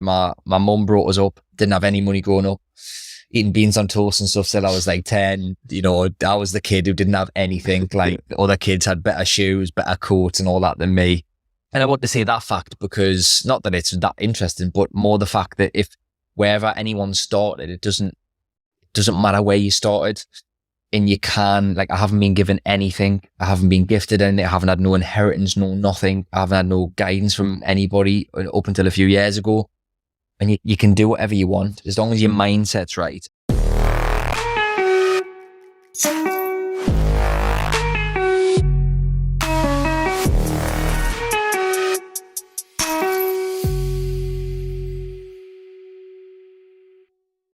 My mum brought us up, didn't have any money growing up, eating beans on toast and stuff till I was like 10. You know, I was the kid who didn't have anything. Like other kids had better shoes, better coats and all that than me. And I want to say that fact because not that it's that interesting, but more the fact that if wherever anyone started, it doesn't matter where you started. And you can, like, I haven't been given anything. I haven't been gifted anything. I haven't had no inheritance, no nothing. I haven't had no guidance from anybody up until a few years ago. And you can do whatever you want as long as your mindset's right.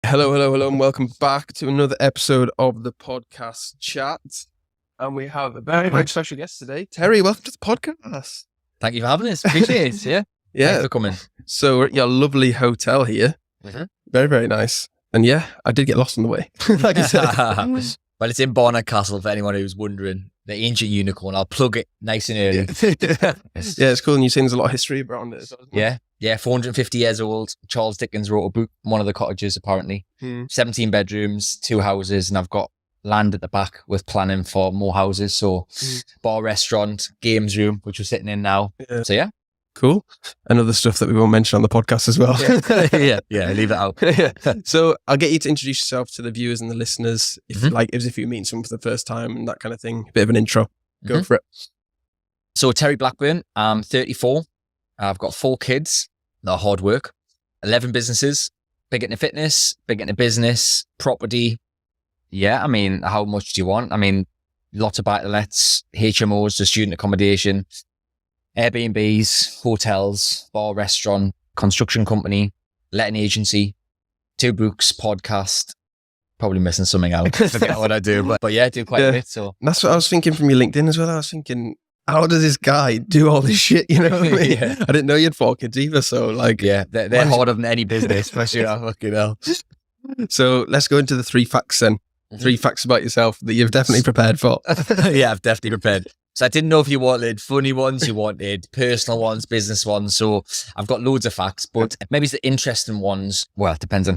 Hello, and welcome back to another episode of the podcast Chatzzz. And we have a very, very special guest today. Terry, welcome to the podcast. Thank you for having us. Appreciate it. Yeah. Yeah. Thanks for coming. So we're at your lovely hotel here. Mm-hmm. Very, very nice. And yeah, I did get lost on the way, like I said. Well, it's in Barnard Castle for anyone who's wondering. The ancient unicorn. I'll plug it nice and early. Yeah, it's cool. And you've seen there's a lot of history around it. Yeah, 450 years old. Charles Dickens wrote a book, one of the cottages apparently. 17 bedrooms, 2 houses, and I've got land at the back with planning for more houses. So bar, restaurant, games room, which we're sitting in now. Yeah. So yeah. Cool. And other stuff that we won't mention on the podcast as well. Yeah, leave it out. So I'll get you to introduce yourself to the viewers and the listeners, as if you meet someone for the first time and that kind of thing. A bit of an intro. Go for it. So Terry Blackburn, I'm 34. I've got 4 kids that are hard work, 11 businesses, big into fitness, big into business, property. Yeah, I mean, how much do you want? I mean, lots of buy-to-lets, HMOs, the student accommodation, Airbnbs, hotels, bar, restaurant, construction company, letting agency, 2 books, podcast. Probably missing something out. I forget what I do, but yeah, I do quite a bit. So that's what I was thinking from your LinkedIn as well. I was thinking, how does this guy do all this shit? You know what I mean? I didn't know you had 4 kids either. So like, they're harder than any business, especially now. Fucking hell. So let's go into the 3 facts then. 3 facts about yourself that you've definitely prepared for. Yeah, I've definitely prepared. So I didn't know if you wanted funny ones, you wanted personal ones, business ones. So I've got loads of facts, but maybe it's the interesting ones. Well, it depends on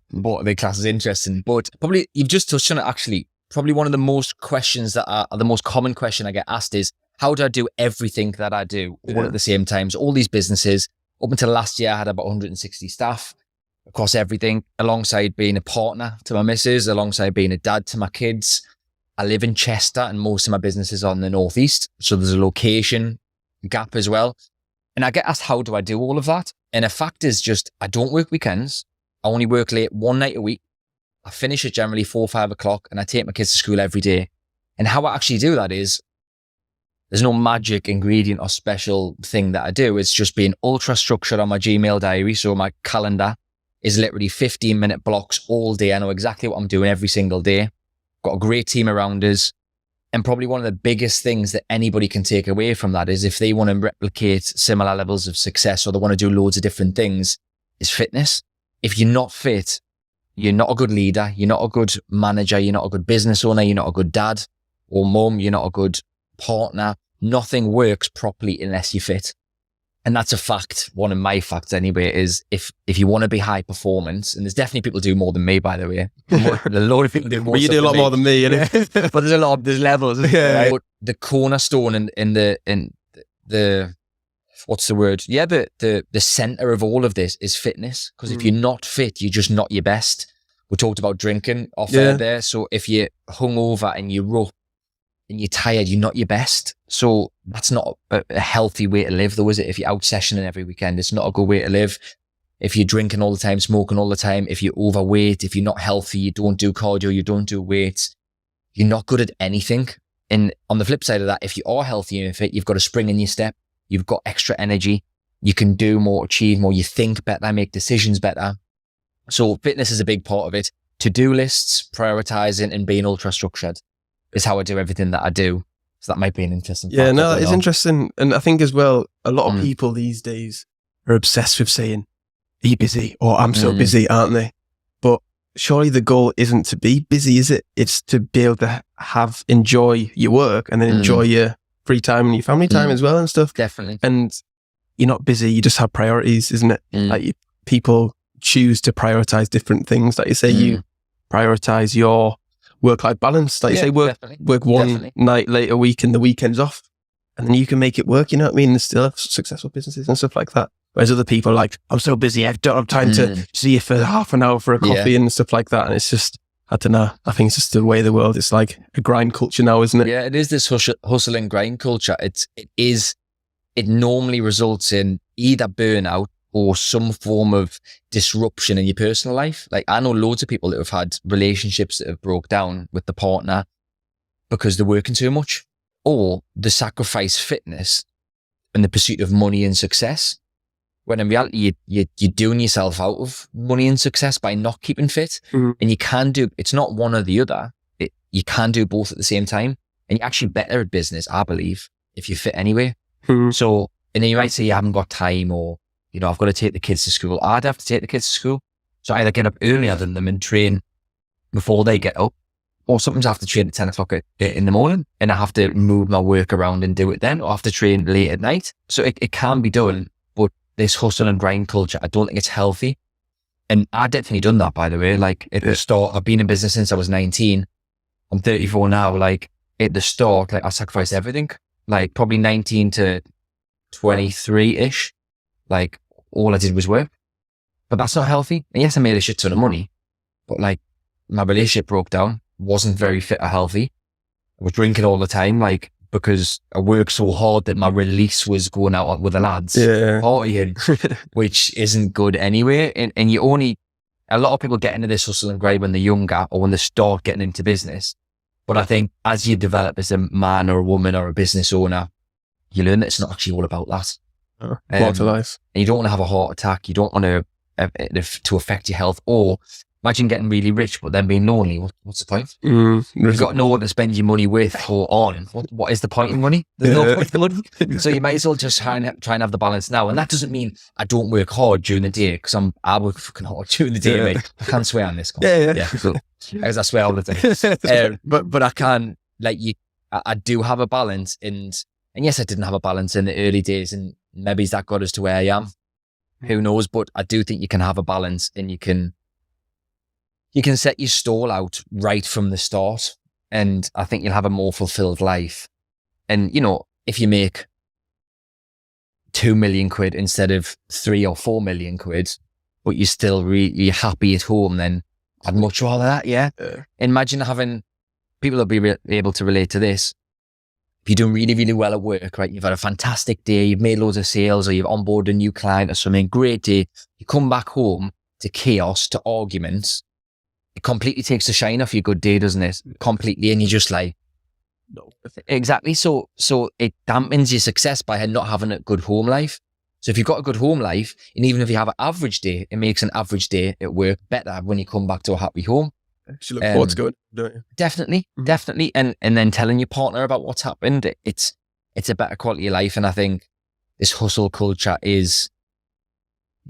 what the class is interesting. But probably you've just touched on it actually. Probably one of the most questions that are the most common question I get asked is, how do I do everything that I do all at the same time? So all these businesses, up until last year, I had about 160 staff across everything, alongside being a partner to my missus, alongside being a dad to my kids. I live in Chester and most of my businesses are on the northeast. So there's a location gap as well. And I get asked, how do I do all of that? And a fact is just, I don't work weekends. I only work late 1 night a week. I finish at generally 4 or 5 o'clock and I take my kids to school every day. And how I actually do that is, there's no magic ingredient or special thing that I do. It's just being ultra structured on my Gmail diary. So my calendar is literally 15-minute blocks all day. I know exactly what I'm doing every single day. Got a great team around us. And probably one of the biggest things that anybody can take away from that is if they want to replicate similar levels of success or they want to do loads of different things, is fitness. If you're not fit, you're not a good leader. You're not a good manager. You're not a good business owner. You're not a good dad or mum. You're not a good partner. Nothing works properly unless you're fit. And that's a fact. One of my facts anyway is if you want to be high performance, and there's definitely people do more than me, by the way. A lot of people do more. But you do a lot more than me, but there's levels. Right? But the cornerstone in the what's the word? Yeah, the center of all of this is fitness. Because if you're not fit, you're just not your best. We talked about drinking off air there. So if you're hungover and you're rough and you're tired, you're not your best. So that's not a healthy way to live, though, is it? If you're out sessioning every weekend, it's not a good way to live. If you're drinking all the time, smoking all the time, if you're overweight, if you're not healthy, you don't do cardio, you don't do weights, you're not good at anything. And on the flip side of that, if you are healthy and fit, you've got a spring in your step, you've got extra energy, you can do more, achieve more, you think better, make decisions better. So fitness is a big part of it. To-do lists, prioritizing and being ultra structured is how I do everything that I do. So that might be an interesting fact. Yeah, no, it's interesting. And I think as well, a lot of people these days are obsessed with saying, are you busy? Or I'm so busy, aren't they? But surely the goal isn't to be busy, is it? It's to be able to enjoy your work and then enjoy your free time and your family time as well and stuff. Definitely. And you're not busy, you just have priorities, isn't it? Like people choose to prioritize different things. Like you say, you prioritize your work-life balance. Like you say, work one night late a week and the weekend's off, and then you can make it work. You know what I mean? There's still successful businesses and stuff like that. Whereas other people are like, I'm so busy, I don't have time to see you for half an hour for a coffee and stuff like that. And it's just, I don't know. I think it's just the way of the world. It's like a grind culture now, isn't it? Yeah, it is this hustle and grind culture. It normally results in either burnout or some form of disruption in your personal life. Like I know loads of people that have had relationships that have broke down with the partner because they're working too much, or they sacrifice fitness in the pursuit of money and success. When in reality, you're doing yourself out of money and success by not keeping fit. And you can do, it's not one or the other. You can do both at the same time. And you're actually better at business, I believe, if you fit anyway. So, and then you might say you haven't got time, or, you know, I've got to take the kids to school. I'd have to take the kids to school. So I either get up earlier than them and train before they get up, or sometimes I have to train at 10 o'clock in the morning, and I have to move my work around and do it then, or I have to train late at night. So it can be done, but this hustle and grind culture, I don't think it's healthy. And I've definitely done that, by the way. Like at the start, I've been in business since I was 19. I'm 34 now. Like at the start, like I sacrificed everything, like probably 19 to 23-ish. Like all I did was work, but that's not healthy. And yes, I made a shit ton of money, but like my relationship broke down, wasn't very fit or healthy. I was drinking all the time, like, because I worked so hard that my release was going out with the lads, partying, which isn't good anyway. And a lot of people get into this hustle and grind when they're younger or when they start getting into business. But I think as you develop as a man or a woman or a business owner, you learn that it's not actually all about that. More to life. And you don't want to have a heart attack. You don't want to affect your health, or imagine getting really rich, but then being lonely. What's the point? You've got no one to spend your money with or on. What is the point in money? There's no point in money. So you might as well just try and have the balance now. And that doesn't mean I don't work hard during the day, because I work fucking hard during the day, mate. I can't swear on this. So, because I swear all the time. But I can, like, I do have a balance, and yes, I didn't have a balance in the early days, and maybe that got us to where I am. Who knows? But I do think you can have a balance, and you can set your stall out right from the start. And I think you'll have a more fulfilled life. And, you know, if you make 2 million quid instead of 3 or 4 million quid, but you're still really happy at home, then I'd much rather that. Yeah. Imagine having, people will be able to relate to this. If you're doing really, really well at work, right? You've had a fantastic day, you've made loads of sales, or you've onboarded a new client or something, great day. You come back home to chaos, to arguments. It completely takes the shine off your good day, doesn't it? Completely. And you're just like, no. Exactly. So it dampens your success by not having a good home life. So if you've got a good home life, and even if you have an average day, it makes an average day at work better when you come back to a happy home. You look forward to going, don't you? Definitely. And then telling your partner about what's happened, it's a better quality of life. And I think this hustle culture is,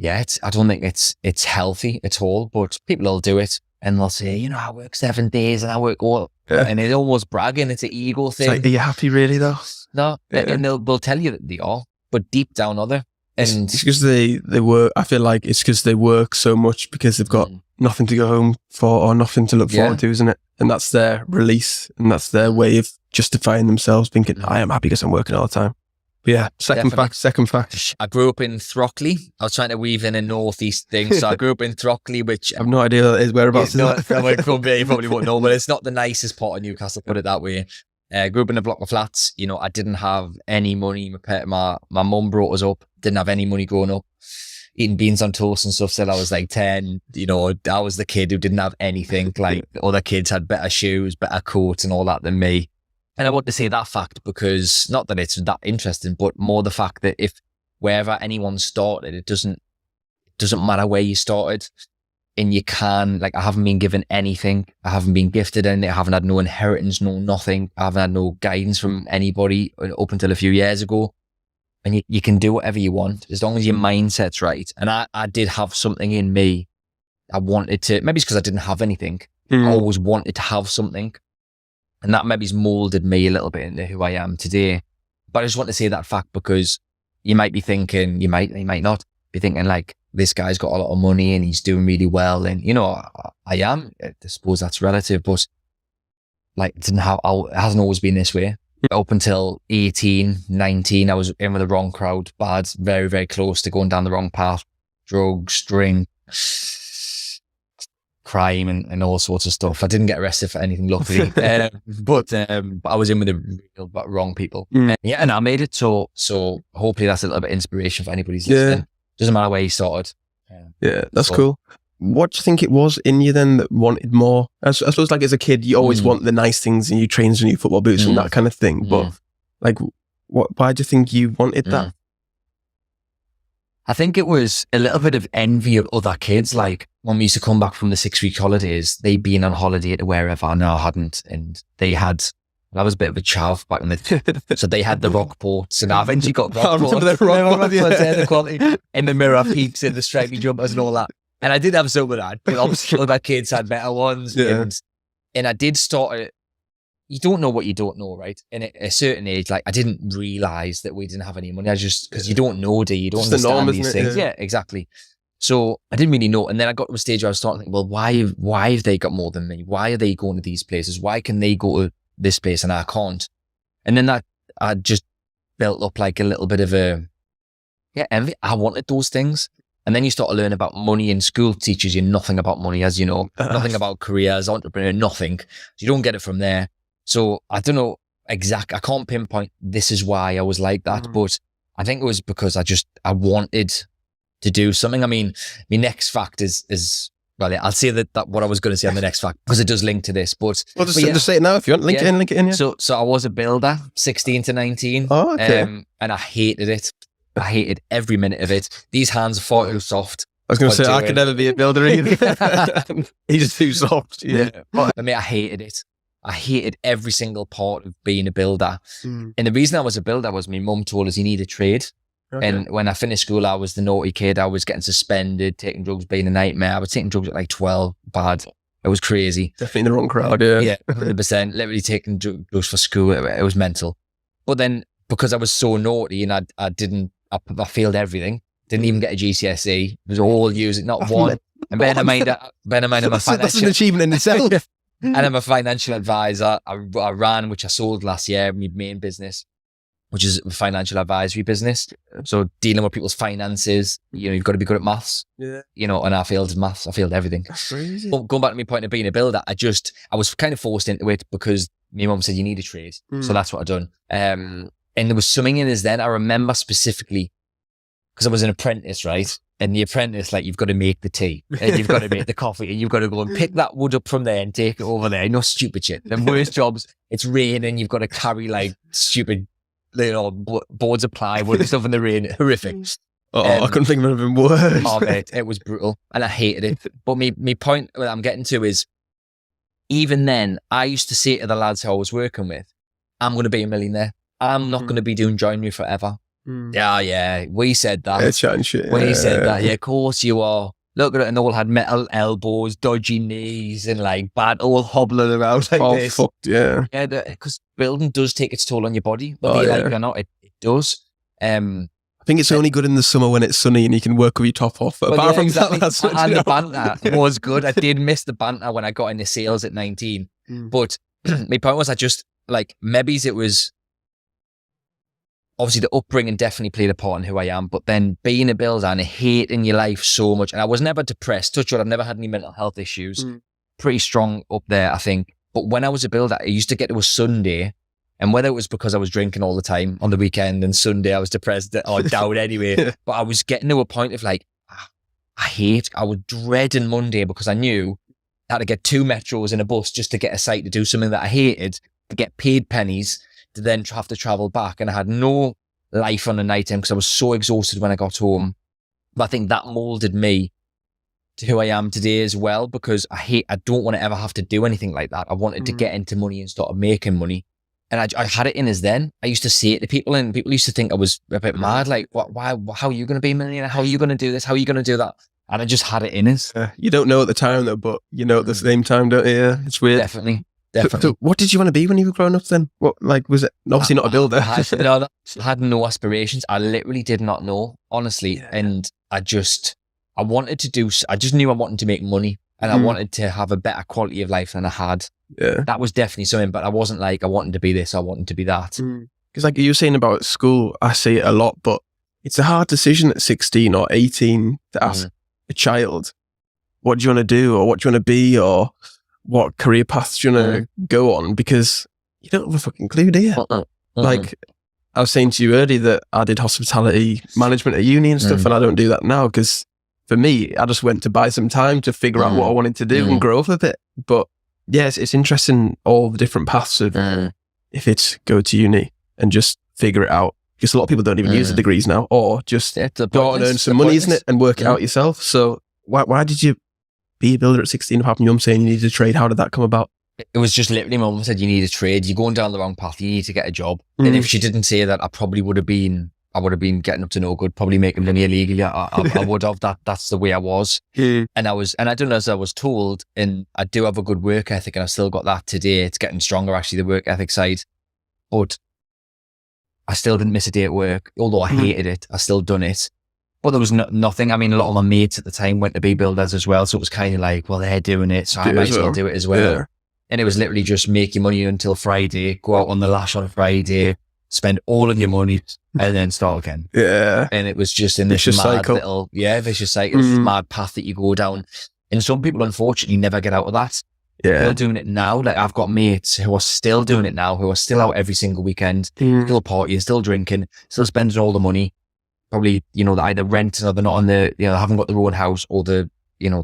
I don't think it's healthy at all, but people will do it. And they'll say, you know, I work 7 days and I work all, and it's almost bragging. It's an ego thing. It's like, are you happy really though? No, and they'll tell you that they are, but deep down other. And it's because they work. I feel like it's because they work so much because they've got nothing to go home for or nothing to look forward to, isn't it? And that's their release, and that's their way of justifying themselves, thinking, I am happy because I'm working all the time. But yeah, second fact. I grew up in Throckley. I was trying to weave in a northeast thing. So I grew up in Throckley, which I have no idea what it is, whereabouts. You probably won't know, but it's not the nicest part of Newcastle, put it that way. Grew up in a block of flats. You know, I didn't have any money. My mum brought us up. Didn't have any money growing up. Eating beans on toast and stuff till I was like 10. You know, I was the kid who didn't have anything. Like other kids had better shoes, better coats and all that than me. And I want to say that fact because, not that it's that interesting, but more the fact that if wherever anyone started, it doesn't matter where you started. And you can, like, I haven't been given anything. I haven't been gifted anything. I haven't had no inheritance, no nothing. I haven't had no guidance from anybody up until a few years ago. And you can do whatever you want as long as your mindset's right. And I did have something in me. I wanted to, maybe it's because I didn't have anything. I always wanted to have something. And that maybe's molded me a little bit into who I am today. But I just want to say that fact because you might be thinking, you might not be thinking like, this guy's got a lot of money and he's doing really well. And, you know, I am. I suppose that's relative, but like, it hasn't always been this way. Up until 18, 19, I was in with the wrong crowd, bad, very, very close to going down the wrong path. Drugs, drink, crime, and all sorts of stuff. I didn't get arrested for anything, luckily. But I was in with the real but wrong people. Yeah, and I made it. So hopefully that's a little bit of inspiration for anybody who's listening. Doesn't matter where you started. Yeah, that's cool. What do you think it was in you then that wanted more? I suppose like as a kid, you always want the nice things and you train in new football boots and that kind of thing. But like, why do you think you wanted that? I think it was a little bit of envy of other kids. Like when we used to come back from the 6-week holidays, they'd been on holiday to wherever, and I hadn't. And they had, I was a bit of a chav back in the, so they had the Rockports, and I eventually got Rockports. The quality in the mirror peeps in the stripy jumpers and all that. And I did have some of that, but obviously other kids had better ones. And I did start you don't know what you don't know, right? And at a certain age, like I didn't realize that we didn't have any money. I just, because you don't know, do you? You don't understand these things. Yeah, exactly. So I didn't really know. And then I got to a stage where I was starting to think, well, why have they got more than me? Why are they going to these places? Why can they go to this place and I can't? And then I just built up like a little bit of envy. I wanted those things. And then you start to learn about money, and school teaches you nothing about money, as you know, nothing about careers, entrepreneur, nothing. So you don't get it from there. So I don't know I can't pinpoint this is why I was like that, but I think it was because I wanted to do something. I mean, my next fact is well, yeah, I'll say that what I was going to say on the next fact, because it does link to this, but just say it now if you want. Link it in. Yeah. So I was a builder, 16 to 19. Oh, okay. And I hated it. I hated every minute of it. These hands are far too soft. I was going to say, I could never be a builder either. He's too soft. Yeah. I mean, I hated it. I hated every single part of being a builder. And the reason I was a builder was my mum told us you need a trade. Okay. And when I finished school, I was the naughty kid. I was getting suspended, taking drugs, being a nightmare. I was taking drugs at like 12, bad. It was crazy. Definitely in the wrong crowd, yeah. Yeah, 100%. Literally taking drugs for school. It was mental. But then, because I was so naughty and I failed everything, didn't even get a GCSE. It was all using, not one. And bear in mind, I'm a financial... That's an achievement in itself. And I'm a financial advisor. I ran, which I sold last year, my main business, which is a financial advisory business. So dealing with people's finances, you've got to be good at maths. Yeah. And I failed maths. I failed everything. That's crazy. But going back to my point of being a builder, I was kind of forced into it because my mum said, you need a trade. So that's what I done. And there was something in us then. I remember specifically, because I was an apprentice, right? And the apprentice, like, you've got to make the tea and you've got to make the coffee and you've got to go and pick that wood up from there and take it over there. No stupid shit. The worst jobs, it's raining, you've got to carry like stupid, boards of plywood and stuff in the rain. Horrific. I couldn't think of anything worse. Oh, mate, it was brutal and I hated it. But my point that I'm getting to is, even then, I used to say to the lads who I was working with, I'm going to be a millionaire. I'm not going to be doing joinery forever. Yeah, we said that. Yeah, chatting shit. We said that. Yeah, of course you are. Look at it, and all had metal elbows, dodgy knees, and like bad, all hobbling around like this. Oh, fucked, yeah. Yeah, because building does take its toll on your body, whether you like it or not. It does. I think it's only good in the summer when it's sunny and you can work with your top off. But apart from exactly. that, and the banter was good. I did miss the banter when I got into sales at 19. But my point was, maybe it was. Obviously, the upbringing definitely played a part in who I am, but then being a builder and hating your life so much, and I was never depressed. Touch wood, I've never had any mental health issues. Pretty strong up there, I think. But when I was a builder, I used to get to a Sunday, and whether it was because I was drinking all the time on the weekend and Sunday I was depressed or down anyway, but I was getting to a point of like, I was dreading Monday because I knew I had to get 2 metros in a bus just to get a site to do something that I hated, to get paid pennies, to then have to travel back. And I had no life on the night time because I was so exhausted when I got home. But I think that molded me to who I am today as well, because I don't want to ever have to do anything like that. I wanted to get into money and start making money. And I had it in us then. I used to say it to people, and people used to think I was a bit mad. Like, why, how are you going to be a millionaire? How are you going to do this? How are you going to do that? And I just had it in us. You don't know at the time though, but you know at the same time, don't you? Yeah, it's weird. Definitely. So what did you want to be when you were growing up then? What, was it obviously not a builder? I had no aspirations. I literally did not know, honestly. Yeah. And I just I wanted to do, I just knew I wanted to make money and I wanted to have a better quality of life than I had. Yeah. That was definitely something, but I wasn't like, I wanted to be this, I wanted to be that. Because like you were saying about school, I say it a lot, but it's a hard decision at 16 or 18 to ask a child, what do you want to do, or what do you want to be, or what career path do you want to go on? Because you don't have a fucking clue, do you? Like, I was saying to you earlier that I did hospitality management at uni and stuff, and I don't do that now because for me, I just went to buy some time to figure out what I wanted to do and grow up a bit. But yes, it's interesting, all the different paths of if it's go to uni and just figure it out. Because a lot of people don't even use the degrees now, or just go out and earn some money, isn't it? And work it out yourself. So why did you be a builder at 16 apart from your mum saying you needed a trade? How did that come about? It was just literally my mum said, you need a trade. You're going down the wrong path. You need to get a job. And if she didn't say that, I would have been getting up to no good, probably making money illegally. I would have. That's the way I was. And I don't know, as I was told, and I do have a good work ethic and I've still got that today. It's getting stronger, actually, the work ethic side. But I still didn't miss a day at work. Although I hated it, I still done it. But there was nothing. I mean, a lot of my mates at the time went to be builders as well. So it was kind of like, well, they're doing it, so I might as well do it as well. Yeah. And it was literally just make your money until Friday, go out on the lash on Friday, spend all of your money, and then start again. Yeah. And it was just in this vicious cycle, mad path that you go down. And some people, unfortunately, never get out of that. Yeah. They're doing it now. Like, I've got mates who are still doing it now, who are still out every single weekend, still partying, still drinking, still spending all the money. Probably, they're either renting or they're not on the, haven't got their own house, or they're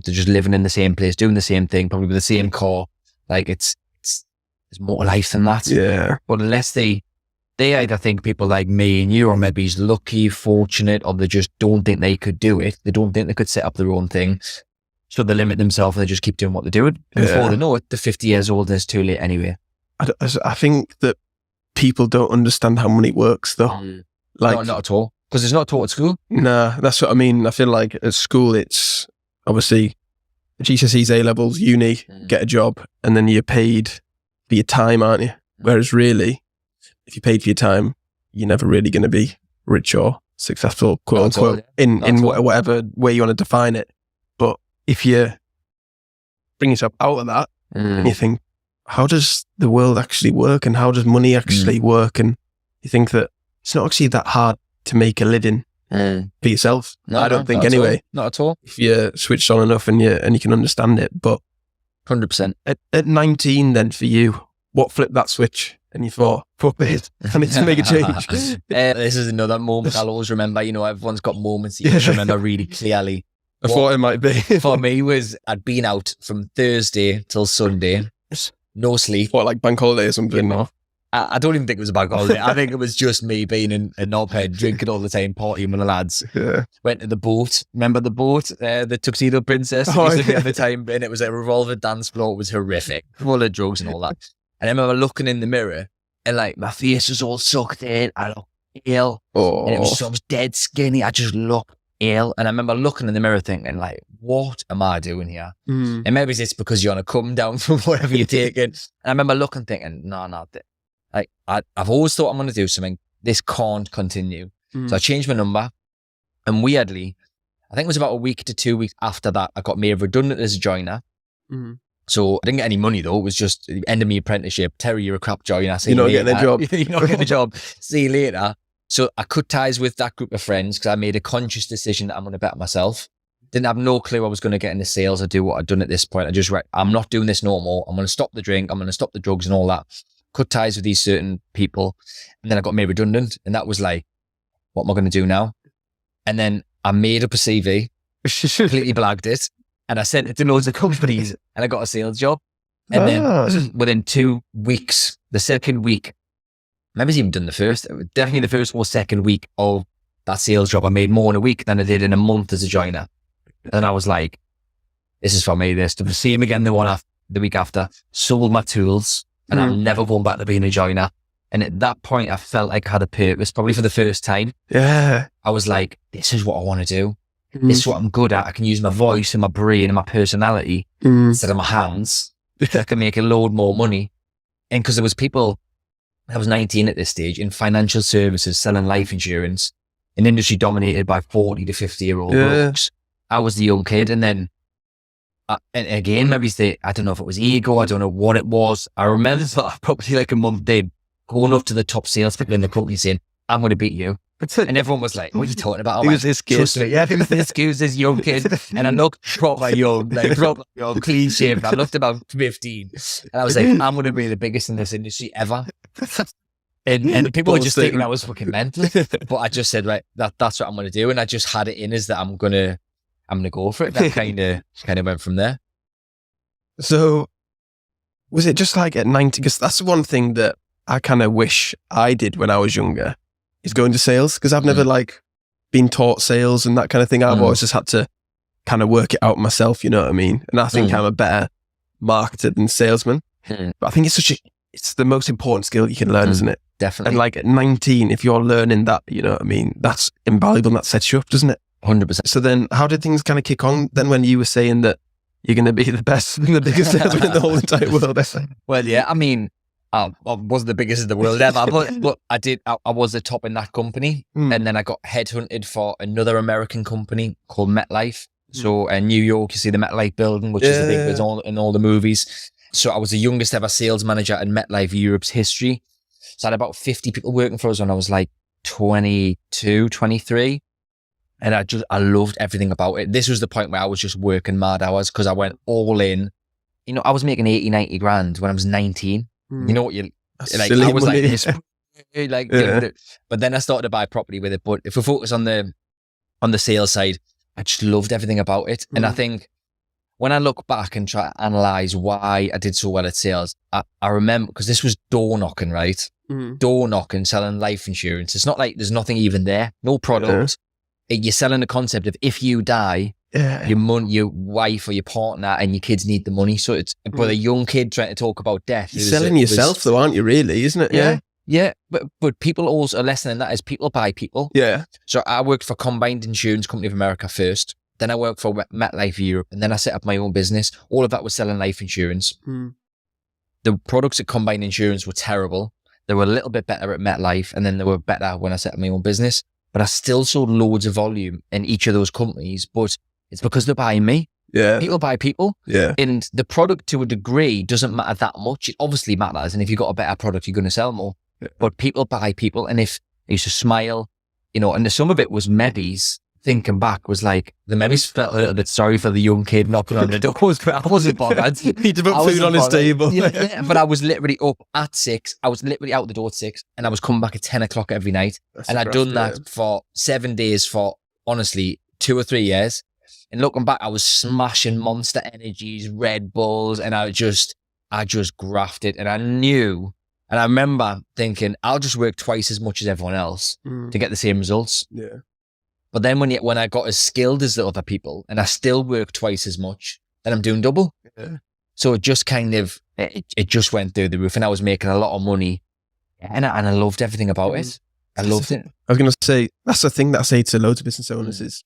just living in the same place, doing the same thing, probably with the same car. Like, there's more to life than that. Yeah. But unless they either think people like me and you are maybe lucky, fortunate, or they just don't think they could do it. They don't think they could set up their own thing. So they limit themselves and they just keep doing what they're doing. And before they know it, they're 50 years old and it's too late anyway. I think that people don't understand how money works, though. Like, no, not at all. Because it's not taught at school. Nah, that's what I mean. I feel like at school, it's obviously GCSEs, A-levels, uni, get a job, and then you're paid for your time, aren't you? Whereas really, if you're paid for your time, you're never really going to be rich or successful, quote unquote, in whatever way you want to define it. But if you bring yourself out of that and you think, how does the world actually work, and how does money actually work? And you think that it's not actually that hard to make a living for yourself. No, I don't think anyway. Not at all. If you're switched on enough and you can understand it. But 100%. At 19 then for you, what flipped that switch and you thought, fuck it, I need to make a change? This is another moment I'll always remember. Everyone's got moments that you just remember really clearly. I thought it might be. For me was, I'd been out from Thursday till Sunday, no sleep. What, like bank holiday or something? No. I don't even think it was a bank holiday. I think it was just me being in a knobhead, drinking all the time, partying with the lads. Yeah. Went to the boat. Remember the boat? The Tuxedo Princess used to be at the time, and it was a revolver dance floor. It was horrific, full of drugs and all that. And I remember looking in the mirror, and like my face was all sucked in. I looked ill, and I was dead skinny. I just looked ill, and I remember looking in the mirror, thinking like, "What am I doing here?" And maybe it's because you're on a come down from whatever you're taking. And I remember looking, thinking, "No, like I've always thought I'm going to do something. This can't continue." So I changed my number, and weirdly, I think it was about a week to 2 weeks after that, I got made redundant as a joiner. So I didn't get any money though. It was just the end of my apprenticeship. Terry, you're a crap joiner. You're not getting a job. You're not getting a job. See you later. So I cut ties with that group of friends because I made a conscious decision that I'm going to bet myself. Didn't have no clue I was going to get into sales or do what I'd done at this point. I just I'm not doing this no more. I'm going to stop the drink. I'm going to stop the drugs and all that. Cut ties with these certain people. And then I got made redundant. And that was like, what am I going to do now? And then I made up a CV, completely blagged it. And I sent it to loads of companies and I got a sales job. And then within 2 weeks, the second week, maybe it's even done the first, definitely the first or second week of that sales job, I made more in a week than I did in a month as a joiner. And I was like, this is for me, this. To see him again the week after, sold my tools, and I'm never going back to being a joiner. And at that point, I felt like I had a purpose, probably for the first time. Yeah. I was like, this is what I want to do. This is what I'm good at. I can use my voice and my brain and my personality instead of my hands. I can make a load more money. And because there was people, I was 19 at this stage, in financial services, selling life insurance, an industry dominated by 40 to 50-year-old blokes. I was the young kid, and then and again, maybe I don't know if it was ego, I don't know what it was. I remember probably like a month in, going up to the top salespeople in the company saying, I'm going to beat you. And everyone was like, what are you talking about? Who's this kid? Yeah, who's this young kid? And I looked proper young, clean shaved. I looked about 15. And I was like, I'm going to be the biggest in this industry ever. And people were just thinking I was fucking mental. But I just said, right, that's what I'm going to do. And I just had it in as that I'm going to go for it. That kind of went from there. So was it just like at 90? Because that's one thing that I kind of wish I did when I was younger, is going to sales. Because I've never like been taught sales and that kind of thing. I've always just had to kind of work it out myself, you know what I mean? And I think I'm a better marketer than salesman. But I think it's the most important skill you can learn, isn't it? Definitely. And like at 19, if you're learning that, you know what I mean? That's invaluable and that sets you up, doesn't it? 100%. So then how did things kind of kick on then when you were saying that you're going to be the best and the biggest salesman in the whole entire world? Well, yeah, I mean, I wasn't the biggest in the world ever, but I was the top in that company. And then I got headhunted for another American company called MetLife. So in New York, you see the MetLife building, which is the big building in all the movies. So I was the youngest ever sales manager in MetLife Europe's history. So I had about 50 people working for us when I was like 22, 23. And I loved everything about it. This was the point where I was just working mad hours because I went all in. You know, I was making 80, 90 grand when I was 19. You know what like, I was like this, like, but then I started to buy property with it. But if we focus on the sales side, I just loved everything about it. And I think when I look back and try to analyze why I did so well at sales, I remember, because this was door knocking, right? Door knocking, selling life insurance. It's not like there's nothing even there, no product. You're selling the concept of if you die, your wife or your partner and your kids need the money. So it's but a young kid trying to talk about death. You're selling yourself though, aren't you, really, isn't it? Yeah. But people also, a lesson in that is people buy people. Yeah. So I worked for Combined Insurance Company of America first. Then I worked for MetLife Europe. And then I set up my own business. All of that was selling life insurance. The products at Combined Insurance were terrible. They were a little bit better at MetLife. And then they were better when I set up my own business. But I still sold loads of volume in each of those companies. But it's because they're buying me. Yeah. People buy people. Yeah. And the product to a degree doesn't matter that much. It obviously matters. And if you've got a better product, you're going to sell more. Yeah. But people buy people. And if you used to smile, you know, and some of it was maybes. Thinking back was like, the maybes felt a little bit sorry for the young kid knocking on the doors, but I wasn't bothered. He'd put food on his table. Yeah, but I was literally up at 6. I was literally out the door at 6 and I was coming back at 10 o'clock every night. That's and I'd done that for 7 days for, honestly, 2 or 3 years. And looking back, I was smashing Monster Energies, Red Bulls, and I just grafted. And I knew, and I remember thinking, I'll just work twice as much as everyone else to get the same results. Yeah. But then when I got as skilled as the other people and I still work twice as much, then I'm doing double. Yeah. So it just kind of, it just went through the roof and I was making a lot of money and I loved everything about it. I loved it. I was going to say, that's the thing that I say to loads of business owners is,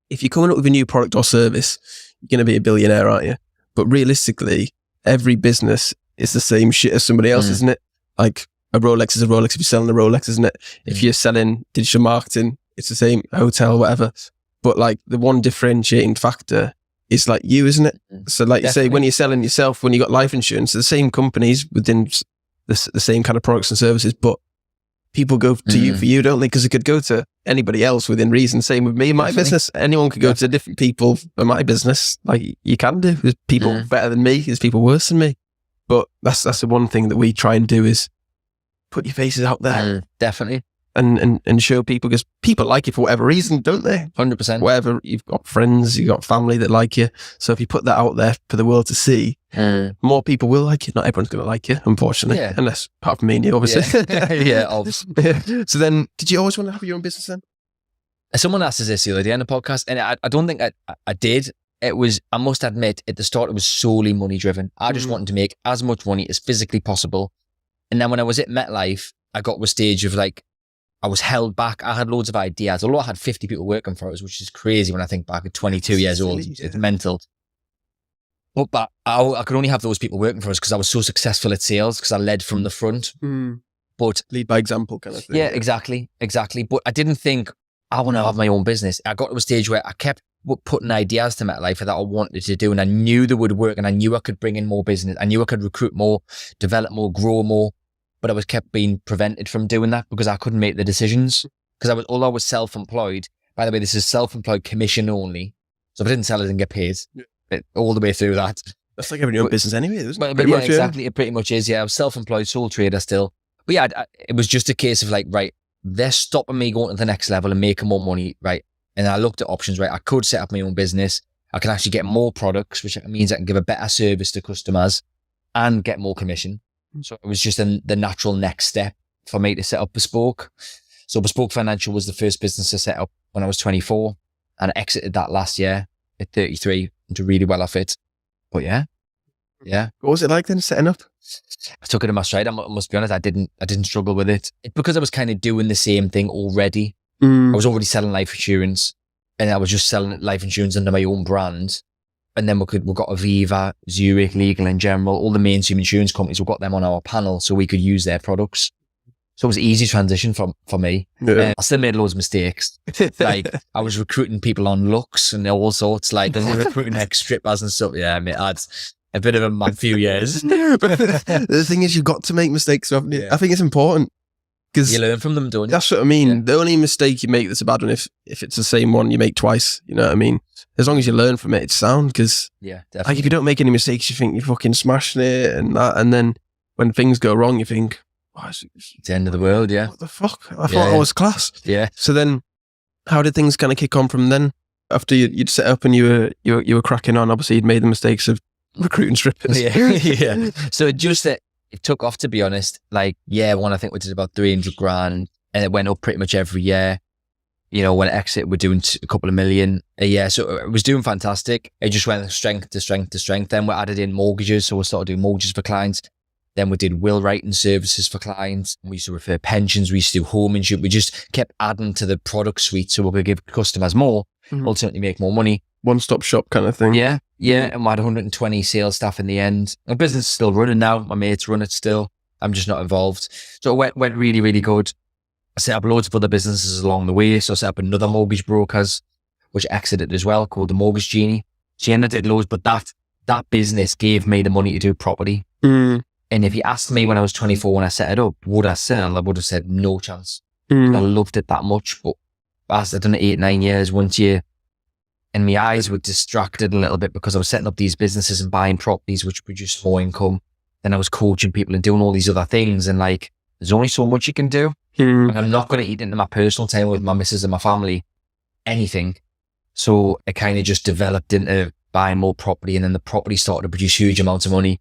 if you're coming up with a new product or service, you're going to be a billionaire, aren't you? But realistically, every business is the same shit as somebody else, isn't it? Like a Rolex is a Rolex if you're selling a Rolex, isn't it? If you're selling digital marketing, it's the same, hotel, whatever. But like the one differentiating factor is like you, isn't it? So like you say, when you're selling yourself, when you got life insurance, the same companies within the same kind of products and services, but people go to you for you, don't they? Because it could go to anybody else within reason. Same with me, my business. Anyone could go to different people for my business. Like you can do. There's people better than me. There's people worse than me. But that's the one thing that we try and do is put your faces out there. Definitely. And show people, because people like you for whatever reason, don't they? 100%. Whatever, you've got friends, you've got family that like you. So if you put that out there for the world to see, more people will like you. Not everyone's going to like you, unfortunately. Yeah. Unless, apart from me and you, obviously. Yeah, obviously. So then, did you always want to have your own business then? Someone asked us this the other day on the podcast, and I don't think I did. It was, I must admit, at the start, it was solely money driven. I just wanted to make as much money as physically possible. And then when I was at MetLife, I got to a stage of like, I was held back. I had loads of ideas, although I had 50 people working for us, which is crazy when I think back at 22 years old. It's mental. But I could only have those people working for us because I was so successful at sales, because I led from the front. But lead by example kind of thing. Yeah, exactly. But I didn't think I want to have my own business. I got to a stage where I kept putting ideas to MetLife that I wanted to do, and I knew they would work, and I knew I could bring in more business. I knew I could recruit more, develop more, grow more, but I was kept being prevented from doing that because I couldn't make the decisions. Because although I was self-employed, by the way, this is self-employed commission only. So if I didn't sell, I didn't get paid all the way through that. That's like having your own business anyway, isn't it? But yeah, exactly. It pretty much is. Yeah, I was self-employed, sole trader still. But yeah, it was just a case of like, right, they're stopping me going to the next level and making more money, right? And I looked at options, right? I could set up my own business. I can actually get more products, which means I can give a better service to customers and get more commission. So it was just the natural next step for me to set up Bespoke. So Bespoke Financial was the first business I set up when I was 24, and I exited that last year at 33 and did really well off it. But yeah. What was it like then setting up? I took it in my stride. I must be honest, I didn't struggle with it. Because I was kind of doing the same thing already. I was already selling life insurance, and I was just selling life insurance under my own brand. And then we got Aviva, Zurich, Legal in General, all the mainstream insurance companies. We got them on our panel so we could use their products. So it was an easy transition for me. Yeah. I still made loads of mistakes. Like I was recruiting people on looks and all sorts, like recruiting ex-strippers and stuff. Yeah, I mean, I had a bit of a mad few years. But the thing is, you've got to make mistakes. Yeah. I think it's important. Because you learn from them, don't you? That's what I mean. Yeah. The only mistake you make that's a bad one, if it's the same one you make twice, you know what I mean? As long as you learn from it, it's sound. Because like if you don't make any mistakes, you think you're fucking smashing it and that. And then when things go wrong, you think, oh, it's the end of the world, yeah. What the fuck? I thought I was class. Yeah. So then, how did things kind of kick on from then? After you'd set up and you were cracking on, obviously you'd made the mistakes of recruiting strippers. Yeah. So it took off, to be honest. Like year one, I think we did about 300 grand, and it went up pretty much every year. You know, when exit, we're doing a couple of million a year. So it was doing fantastic. It just went strength to strength to strength. Then we added in mortgages. So we started doing mortgages for clients. Then we did will writing services for clients. We used to refer pensions. We used to do home insurance. We just kept adding to the product suite so we could give customers more, ultimately make more money. One-stop shop kind of thing. Yeah. And we had 120 sales staff in the end. My business is still running now. My mates run it still. I'm just not involved. So it went really, really good. I set up loads of other businesses along the way. So I set up another mortgage brokers, which exited as well, called the Mortgage Genie. So I did loads, but that business gave me the money to do property. And if you asked me when I was 24, when I set it up, would I sell? I would have said no chance. I loved it that much. But as I'd done it 8-9 years, and my eyes were distracted a little bit because I was setting up these businesses and buying properties which produce more income. Then I was coaching people and doing all these other things. And like, there's only so much you can do. And I'm not going to eat into my personal time with my missus and my family, anything. So it kind of just developed into buying more property. And then the property started to produce huge amounts of money.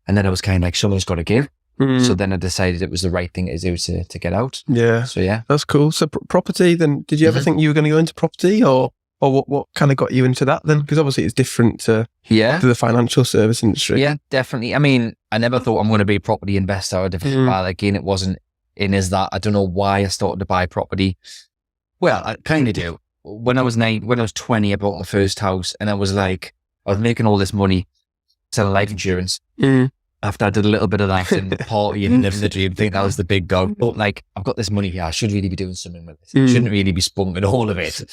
And then I was kind of like, someone's got to give. So then I decided it was the right thing to do to get out. Yeah. So yeah. That's cool. So property then, did you ever think you were going to go into property or what kind of got you into that then? Because obviously it's different to the financial service industry. Yeah, definitely. I mean, I never thought I'm going to be a property investor or a different buyer. Again, it wasn't in as that. I don't know why I started to buy property. Well, I kind of do. When I was 20, I bought my first house and I was making all this money selling life insurance. After I did a little bit of that and party and living the dream, think that was the big dog. But like, I've got this money here. I should really be doing something with it. Shouldn't really be spunking all of it.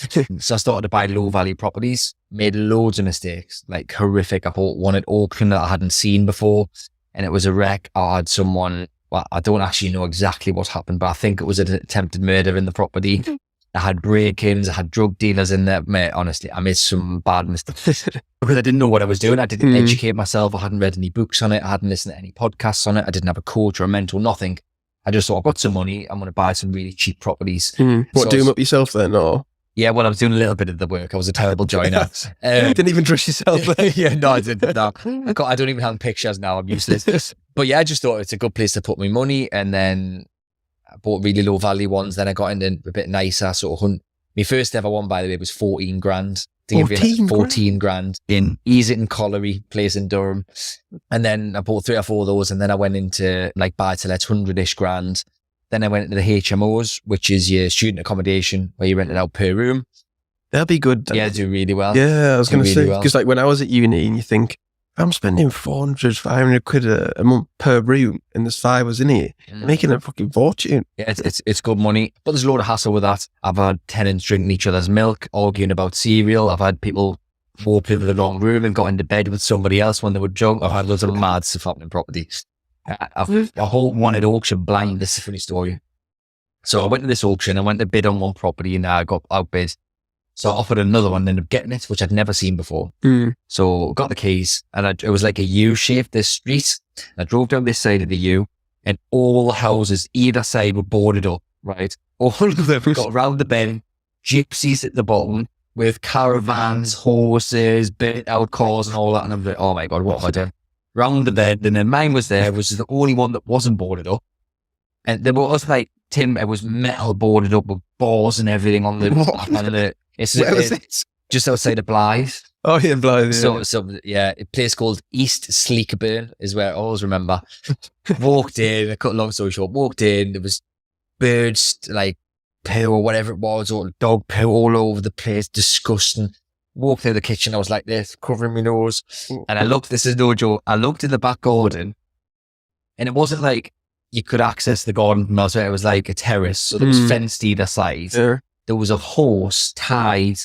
So I started to buy low value properties, made loads of mistakes, like horrific. I bought one at auction that I hadn't seen before and it was a wreck. I had someone, well, I don't actually know exactly what happened, but I think it was an attempted murder in the property. I had break-ins, I had drug dealers in there. Mate, honestly, I made some bad mistakes because I didn't know what I was doing. I didn't educate myself. I hadn't read any books on it. I hadn't listened to any podcasts on it. I didn't have a coach or a mentor, nothing. I just thought, I've got some money. I'm going to buy some really cheap properties. What, do them up yourself then? Or? Yeah, well, I was doing a little bit of the work. I was a terrible joiner. Didn't even dress yourself. Yeah, no, I didn't. No. I don't even have pictures now. I'm useless. But yeah, I just thought it's a good place to put my money. And then I bought really low value ones. Then I got into a bit nicer sort of my first ever one, by the way, was 14 grand. 14 grand in Easington Colliery place in Durham. And then I bought 3 or 4 of those. And then I went into like buy-to-let 100-ish grand. Then I went into the HMOs, which is your student accommodation where you rent it out per room. That'll be good. Yeah, do really well. Yeah, I was going to say, because like when I was at uni and you think, I'm spending 400, 500 quid a month per room, and there's 5 us in here. You're making a fucking fortune. Yeah, it's good money, but there's a lot of hassle with that. I've had tenants drinking each other's milk, arguing about cereal. I've had people walk into the wrong room and got into bed with somebody else when they were drunk. I've had loads of mad stuff happening in property. A whole wanted auction blind. This is a funny story. So I went to this auction. I went to bid on one property and I got outbid. So I offered another one and ended up getting it, which I'd never seen before. So got the keys and it was like a U-shape, this street. I drove down this side of the U and all the houses either side were boarded up, right? All of them got round the bend, gypsies at the bottom with caravans, horses, burnt out cars and all that. And I'm like, oh my God, what have I done? Round the bend. And then mine was there, which is the only one that wasn't boarded up. And there was like timber, it was metal boarded up with bars and everything on the... Where was it? Just outside of Blythe. Oh, yeah, Blythe. Yeah. So yeah, a place called East Sleekerburn is where I always remember. Walked in, I cut a long story short, walked in, there was birds, like poo or whatever it was, or dog poo all over the place, disgusting. Walked through the kitchen, I was like this, covering my nose. And I looked, this is no joke, I looked in the back garden and it wasn't like you could access the garden from elsewhere. It was like a terrace. So there was fenced either side. Yeah. There was a horse tied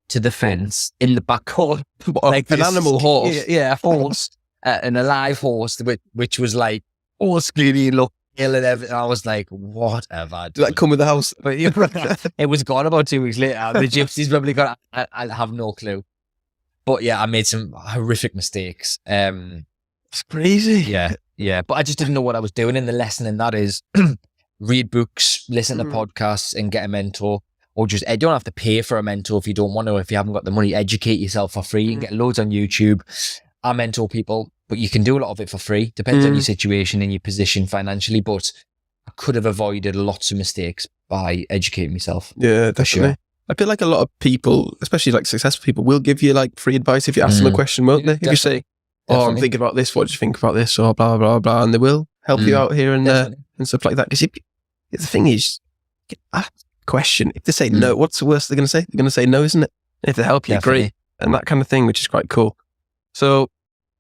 to the fence in the back corner. Like an animal horse? Yeah, a horse. An alive horse, which was like all skinny, look ill and everything. I was like, what have I done? Did that come with the house? But it was gone about 2 weeks later. The gypsies probably got, I have no clue. But yeah, I made some horrific mistakes. It's crazy. Yeah. But I just didn't know what I was doing. And the lesson in that is read books, listen to podcasts and get a mentor. Or just, you don't have to pay for a mentor if you don't want to, if you haven't got the money. Educate yourself for free. You can get loads on YouTube. I mentor people, but you can do a lot of it for free. Depends on your situation and your position financially. But I could have avoided lots of mistakes by educating myself. Yeah, definitely. Sure. I feel like a lot of people, especially like successful people, will give you like free advice if you ask them a question, won't they? If you say, oh, I'm thinking about this, what do you think about this? Or blah, blah, blah. And they will help you out here and there and stuff like that. Because the thing is, question, if they say no, what's the worst they're going to say? They're going to say no, isn't it? And if they help you, great. And that kind of thing, which is quite cool. So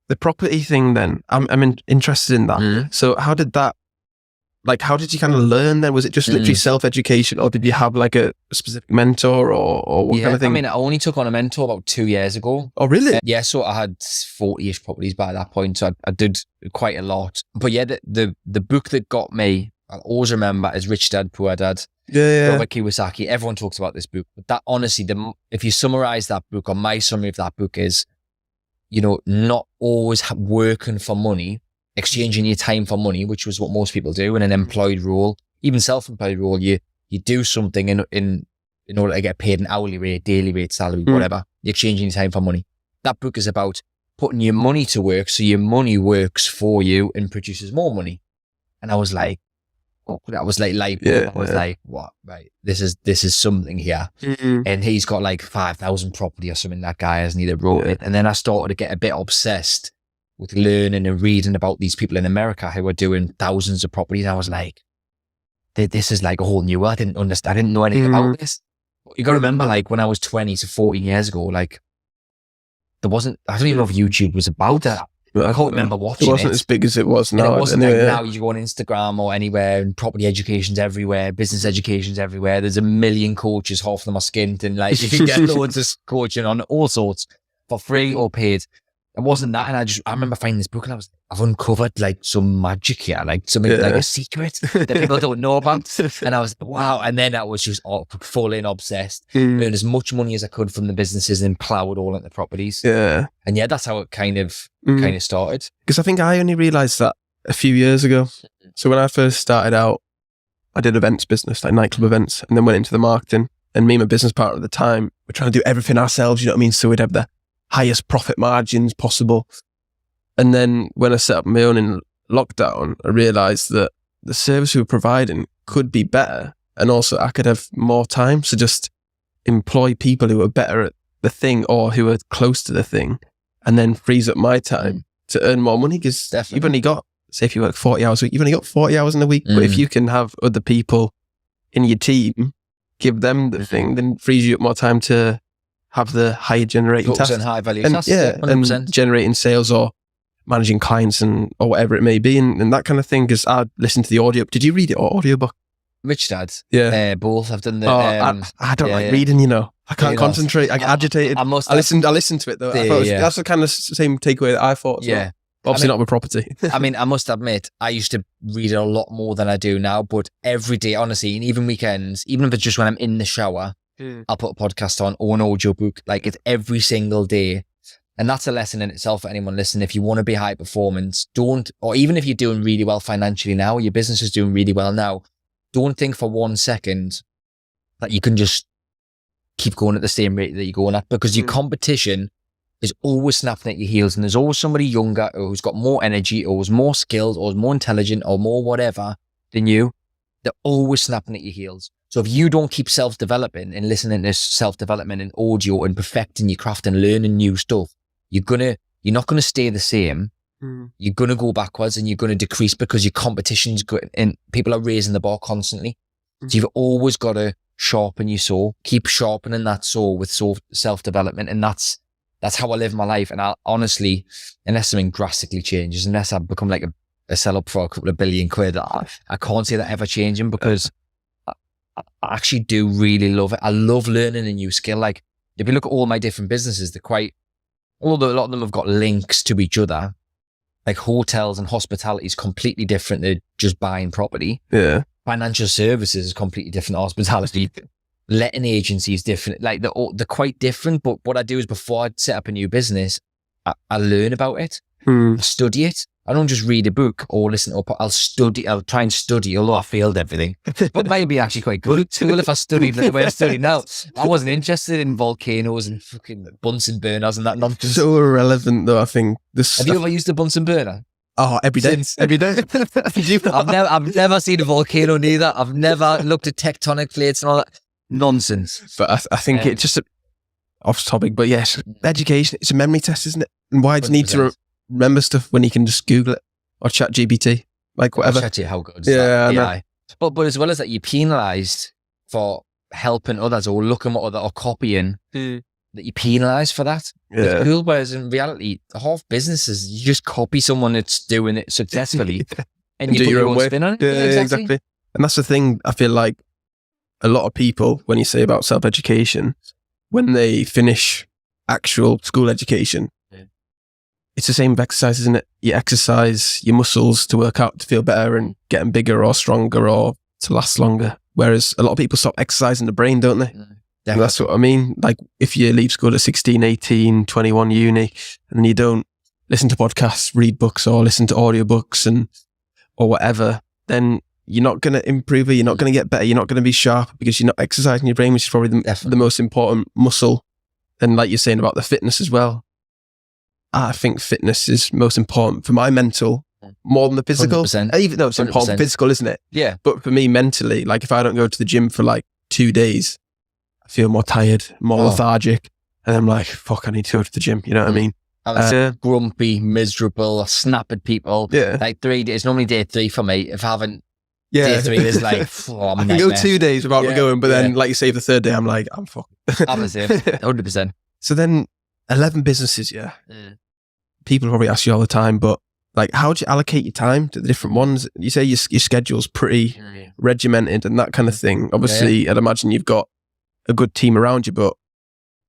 the property thing then, I'm interested in that. So how did you kind of learn then? Was it just literally self-education, or did you have like a specific mentor or what kind of thing? I mean, I only took on a mentor about 2 years ago. Oh, really? Yeah, so I had 40-ish properties by that point. So I did quite a lot. But yeah, the book that got me, I'll always remember, is Rich Dad, Poor Dad. Yeah. Robert Kiyosaki. Everyone talks about this book, but that honestly, if you summarize that book, or my summary of that book is, not always working for money, exchanging your time for money, which was what most people do in an employed role, even self-employed role. You do something in order to get paid an hourly rate, daily rate, salary, whatever. You're exchanging your time for money. That book is about putting your money to work so your money works for you and produces more money. And I was like, that was like light bulb. I was like, what? Right. This is something here. And he's got like 5,000 property or something, that guy hasn't either wrote it. And then I started to get a bit obsessed with learning and reading about these people in America who are doing thousands of properties. I was like, this is like a whole new world. I didn't understand. I didn't know anything about this. You got to remember, like when I was 20 to 14 years ago, like I don't even know if YouTube was about that. I can't remember watching it. It wasn't as big as it was now. It wasn't like now you go on Instagram or anywhere and property education's everywhere, business education's everywhere. There's a million coaches, half of them are skint, and like you can get loads of coaching on all sorts for free or paid. It wasn't that, and I remember finding this book and I've uncovered like some magic here, like something like a secret that people don't know about. And I was wow, and then I was just full in obsessed, earned as much money as I could from the businesses and plowed all into properties. Yeah, and that's how it kind of started. Because I think I only realised that a few years ago. So when I first started out, I did events business, like nightclub events, and then went into the marketing. And me and my business partner at the time, we're trying to do everything ourselves. You know what I mean? So we'd have the highest profit margins possible. And then when I set up my own in lockdown, I realized that the service we were providing could be better. And also I could have more time. So just employ people who are better at the thing or who are close to the thing, and then frees up my time to earn more money. Because you've only got, say if you work 40 hours a week, you've only got 40 hours in a week. But if you can have other people in your team, give them the thing, then frees you up more time to have the higher generating tasks. And high value and, tasks. Yeah, 100%. And generating sales or managing clients or whatever it may be, and that kind of thing. Because I listened to the audio. Did you read it or audiobook? Which Chatzzz? Yeah, both. I've done the. I don't like reading. I can't concentrate. I get agitated. I listened to it though. I thought that's the kind of same takeaway that I thought. Yeah. Obviously not with property. I mean, I must admit, I used to read it a lot more than I do now, but every day, honestly, and even weekends, even if it's just when I'm in the shower, I'll put a podcast on or an audio book. Like, it's every single day. And that's a lesson in itself for anyone listening. If you want to be high performance, or even if you're doing really well financially now, your business is doing really well now, don't think for 1 second that you can just keep going at the same rate that you're going at, because your competition is always snapping at your heels, and there's always somebody younger who's got more energy or who's more skilled or more intelligent or more whatever than you. They're always snapping at your heels. So if you don't keep self-developing and listening to self-development and audio and perfecting your craft and learning new stuff, you're not gonna stay the same. You're gonna go backwards and you're gonna decrease, because your competition's good and people are raising the bar constantly. So you've always got to sharpen your saw, keep sharpening that saw with self-development, and that's how I live my life. And I honestly, unless something drastically changes, unless I become like a sell up for a couple of billion quid, I can't see that ever changing, because I actually do really love it. I love learning a new skill. Like, if you look at all my different businesses, although a lot of them have got links to each other, like hotels and hospitality is completely different than just buying property. Yeah. Financial services is completely different to hospitality. Letting agencies different, like they're quite different. But what I do is, before I set up a new business, I learn about it, I study it. I don't just read a book or listen to I'll try and study, although I failed everything. But maybe actually quite good too if I studied the way I study now. I wasn't interested in volcanoes and fucking Bunsen burners and that nonsense. So irrelevant though, I think. Have you ever used a Bunsen burner? Oh, every day. Every day. I've never seen a volcano neither. I've never looked at tectonic plates and all that nonsense. But I think it's just off topic, but yes, education, it's a memory test, isn't it? And why do you need to remember stuff when you can just Google it or chat GPT, like whatever? How good is that? Yeah. But as well as that, you're penalised for helping others or looking at other or copying, that you're penalised for that. Yeah. It's cool, whereas in reality, half businesses, you just copy someone that's doing it successfully and you put your own spin on it. Yeah, exactly. And that's the thing, I feel like a lot of people, when you say about self-education, when they finish actual school education, it's the same with exercise, isn't it? You exercise your muscles to work out, to feel better and getting bigger or stronger or to last longer. Whereas a lot of people stop exercising the brain, don't they? And that's what I mean. Like, if you leave school at 16, 18, 21 uni, and you don't listen to podcasts, read books or listen to audiobooks or whatever, then you're not going to improve, you're not going to get better, you're not going to be sharp, because you're not exercising your brain, which is probably the most important muscle. And like you're saying about the fitness as well, I think fitness is most important for my mental, more than the physical. 100%. Even though it's important physical, isn't it? Yeah. But for me mentally, like if I don't go to the gym for like 2 days, I feel more tired, more lethargic. And I'm like, fuck, I need to go to the gym. You know what I mean? Grumpy, miserable, snap at people. Yeah. Like 3 days, normally day 3 for me. If I haven't, day 3 is like, I can go 2 days without going, but then like you say, the third day, I'm like, I'm fucked. I'm the same, 100%. So then 11 businesses, people probably ask you all the time, but like, how do you allocate your time to the different ones? You say your schedule's pretty regimented and that kind of thing. Obviously, I'd imagine you've got a good team around you, but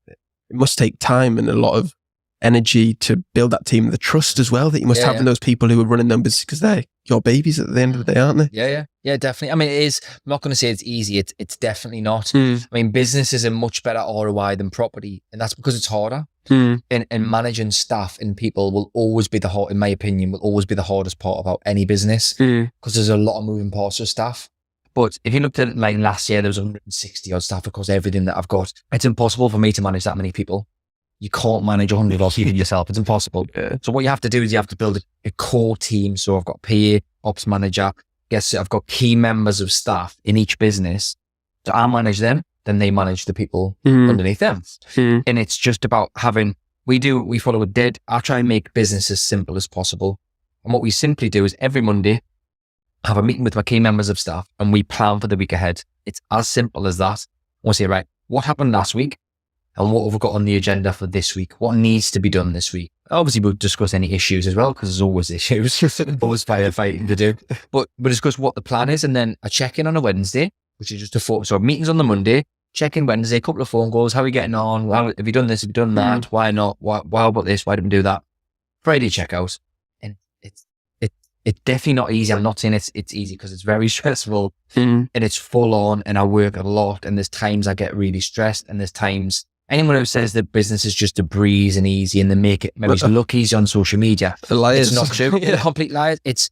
it must take time and a lot of energy to build that team, the trust as well that you must have in those people who are running them businesses, because they're your babies at the end of the day, aren't they? Yeah, definitely. I mean, it is, I'm not going to say it's easy. It's definitely not. I mean, business is a much better ROI than property, and that's because it's harder. And managing staff and people will always be in my opinion, will always be the hardest part about any business, because there's a lot of moving parts of staff. But if you looked at it, like last year, there was 160 odd staff across everything that I've got. It's impossible for me to manage that many people. You can't manage 100 odd people yourself. It's impossible. So what you have to do is you have to build a core team. So I've got PA, ops manager. I've got key members of staff in each business. So I manage them, then they manage the people underneath them. And it's just about we follow I try and make business as simple as possible. And what we simply do is every Monday, have a meeting with my key members of staff and we plan for the week ahead. It's as simple as that. We'll say, right, what happened last week? and what have we got on the agenda for this week? What needs to be done this week? Obviously, we'll discuss any issues as well, because there's always issues, always firefighting to do. But we'll discuss what the plan is, and then a check-in on a Wednesday, which is just so meetings on the Monday, check-in Wednesday, a couple of phone calls. How are we getting on? Have you done this? Have you done that? Why not? Why about this? Why didn't we do that? Friday checkout. And it's definitely not easy. I'm not saying it's easy, because it's very stressful and it's full on, and I work a lot, and there's times I get really stressed, and there's times anyone who says that business is just a breeze and easy and they make it maybe look easy on social media, it's not true. They're complete liars. It's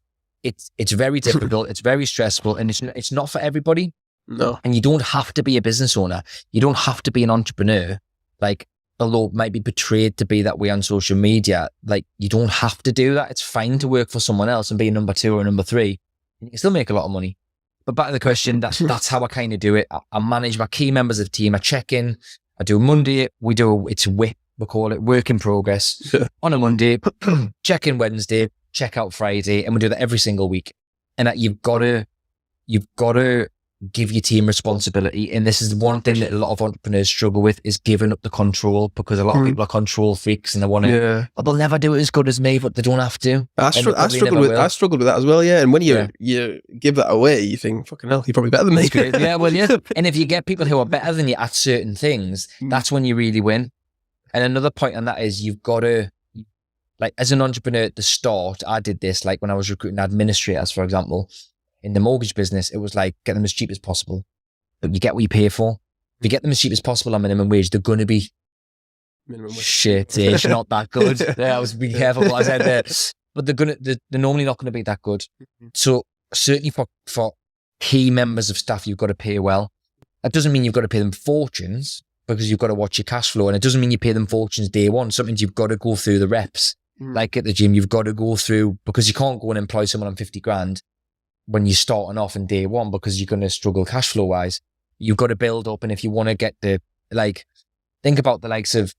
very difficult. It's very stressful, and it's not for everybody. No. And you don't have to be a business owner. You don't have to be an entrepreneur. Like, although it might be portrayed to be that way on social media, like, you don't have to do that. It's fine to work for someone else and be a number 2 or a number 3. And you can still make a lot of money. But back to the question, that's how I kind of do it. I manage my key members of the team. I check in. I do Monday. It's WIP. We call it work in progress on a Monday, check in Wednesday, check out Friday. And we do that every single week. And that you've got to give your team responsibility. And this is one thing that a lot of entrepreneurs struggle with, is giving up the control, because a lot of people are control freaks and they want to, but they'll never do it as good as me, but they don't have to. I struggled with that as well. Yeah. And when you give that away, you think, fucking hell, you're probably better than me. Yeah. Well, yeah. And if you get people who are better than you at certain things, that's when you really win. And another point on that is, you've got to, like, as an entrepreneur at the start, I did this, like when I was recruiting administrators, for example, in the mortgage business, it was like, get them as cheap as possible. But you get what you pay for. If you get them as cheap as possible on minimum wage, they're going to be shit. It's not that good. I was being careful what I said there. But they're normally not going to be that good. So certainly for key members of staff, you've got to pay well. That doesn't mean you've got to pay them fortunes, because you've got to watch your cash flow. And it doesn't mean you pay them fortunes day one. Sometimes you've got to go through the reps. Like at the gym, you've got to go through, because you can't go and employ someone on 50 grand when you're starting off in day one, because you're going to struggle cash flow wise. You've got to build up. And if you want to get think about the likes of,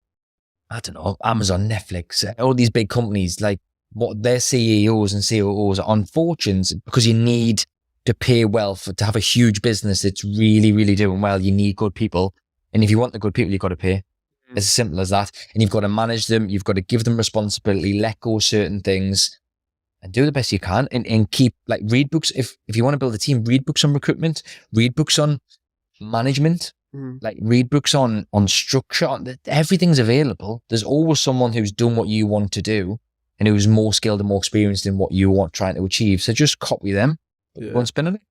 I don't know, Amazon, Netflix, all these big companies, like what their CEOs and COOs are on fortunes, because you need to pay well to have a huge business that's really, really doing well. You need good people. And if you want the good people, you've got to pay. It's as simple as that. And you've got to manage them. You've got to give them responsibility, let go of certain things, and do the best you can, and keep, like, read books. If you want to build a team, read books on recruitment, read books on management, like read books on structure. Everything's available. There's always someone who's done what you want to do and who's more skilled and more experienced in what you want trying to achieve. So just copy them. Go and spin on it.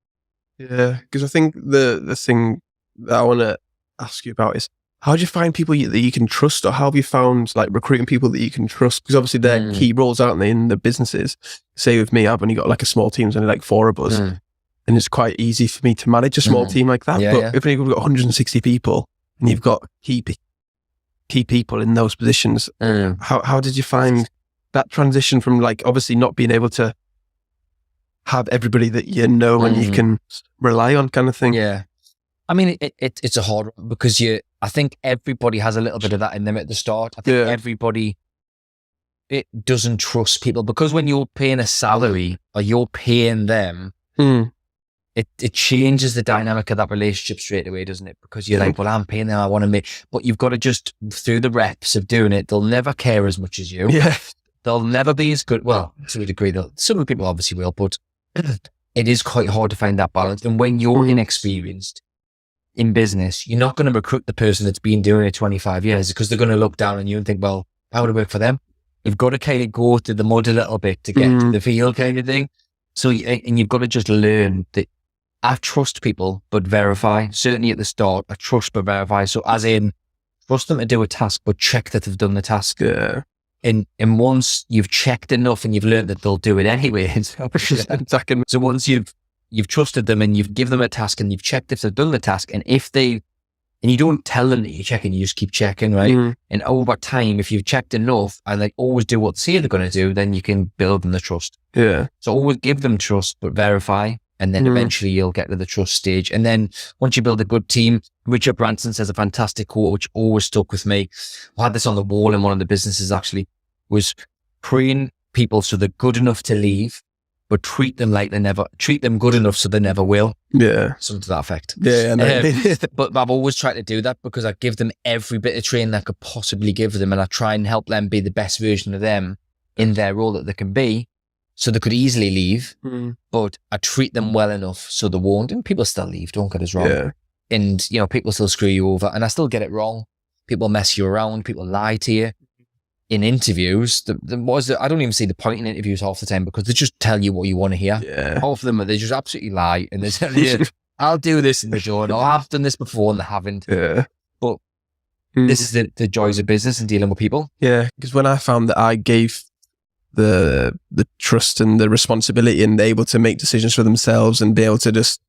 Yeah, because I think the thing that I want to ask you about is, how do you find people that you can trust, or how have you found, like, recruiting people that you can trust? Because obviously they're key roles, aren't they, in the businesses? Say with me, I've only got like a small team, there's only like 4 of us, and it's quite easy for me to manage a small team like that. If you've got 160 people and you've got key people in those positions, how did you find that transition from, like, obviously not being able to have everybody that you know and you can rely on, kind of thing? Yeah. I mean, it's a hard one, because I think everybody has a little bit of that in them at the start. I think everybody, it doesn't trust people, because when you're paying a salary or you're paying them, it changes the dynamic of that relationship straight away, doesn't it? Because you're like, well, I'm paying them, I want to make, but you've got to just, through the reps of doing it, they'll never care as much as you. Yeah. They'll never be as good. Well, to a degree, some people obviously will, but it is quite hard to find that balance. And when you're inexperienced in business, you're not going to recruit the person that's been doing it 25 years, because they're going to look down on you and think, well, how would it work for them? You've got to kind of go through the mud a little bit to get to the field, kind of thing. So, and you've got to just learn that I trust people, but verify. Certainly at the start, I trust but verify. So as in, trust them to do a task, but check that they've done the task. Yeah. And once you've checked enough and you've learned that they'll do it anyway. So once you've trusted them and you've given them a task and you've checked if they've done the task, and you don't tell them that you're checking, you just keep checking, right? And over time, if you've checked enough and they always do what they say they're going to do, then you can build them the trust. Yeah. So always give them trust, but verify. And then eventually you'll get to the trust stage. And then once you build a good team, Richard Branson says a fantastic quote, which always stuck with me. I had this on the wall in one of the businesses, actually, was train people so they're good enough to leave but treat them good enough so they never will. Yeah. Something to that effect. Yeah. But I've always tried to do that because I give them every bit of training I could possibly give them, and I try and help them be the best version of them in their role that they can be. So they could easily leave, but I treat them well enough so they won't. And people still leave, don't get us wrong. Yeah. And, people still screw you over, and I still get it wrong. People mess you around. People lie to you. In interviews, I don't even see the point in interviews half the time because they just tell you what you want to hear. Yeah. Half of them, they just absolutely lie. And they tell you, I'll do this in the door. No, I've done this before and they haven't. Yeah. But this is the joys of business and dealing with people. Yeah. Because when I found that I gave the trust and the responsibility and able to make decisions for themselves and be able to just